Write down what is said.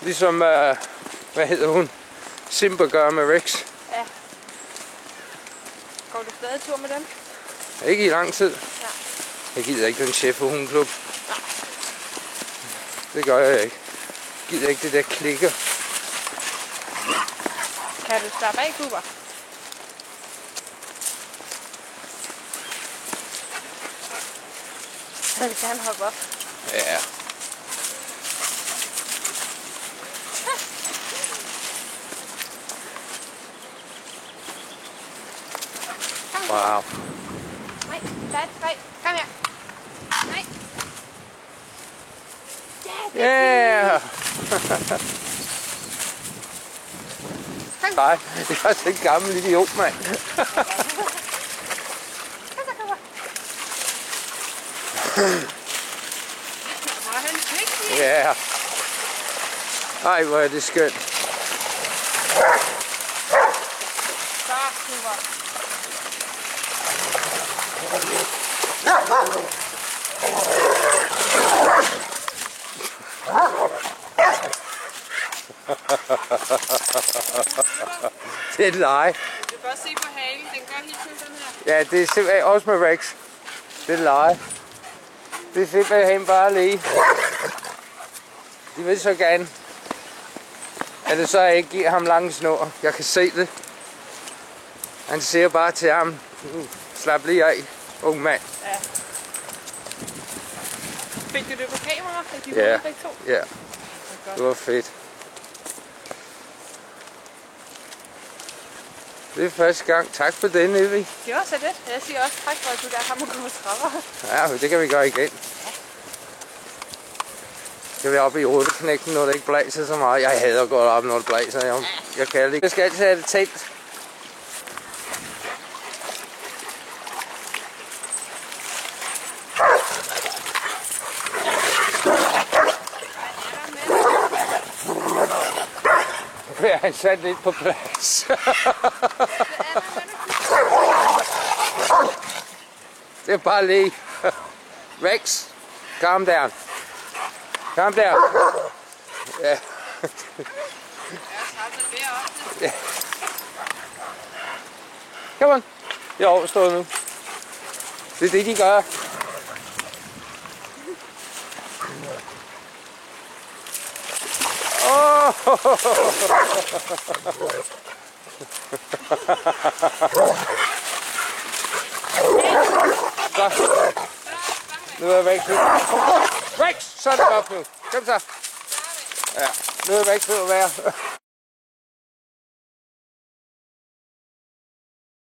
Ligesom, hvad hedder hun? Simba gør med Rex. Ja. Går du stadig tur med dem? Ikke i lang tid. Ja. Jeg gider ikke den chef-hundklub. Det gør jeg ikke. Jeg gider ikke det der klikker. Kan du slappe af, Cooper? Så vil gerne hoppe op. Ja. Wow. Nej, nej, kom her. Nej. Yeah! Nej, det er også en gammel idiot, mand. Kom så, Cooper. Hvor er han dygtig. Ja. Ej, hvor er det skønt. Så, Cooper. Det er et lege. Du kan også se på halen, den gør helt tiden sådan her. Ja, det er simpelthen også med Rex. Det er et lege. Det er simpelthen bare lige. De vil så gerne, at det så ikke giver ham lange snor. Jeg kan se det. Han siger bare til ham, slap lige af, ung mand. Ja. Fik du det på kamera? Fik de Ja, begge to? ja. Det var fedt. Det er første gang. Tak for det, Nivi. Det var så det. Jeg siger også tak for, at du der har mig på trapper. Ja, det kan vi gøre igen. Skal vi op i rutteknægten, når det ikke blæser så meget? Jeg hader at gå op, når det blæser. Jeg kan ikke. Jeg skal altid have det tæt. Ja, han sat lidt på plads. Det er bare lige. Rex, calm down. Calm down. Ja. Ja. Kom on. Jeg er overstået nu. Det er det, de gør. Oh. Så. Nu er jeg væk. Rex, så er det godt nu. Kom så. Ja, nu er jeg væk til at være.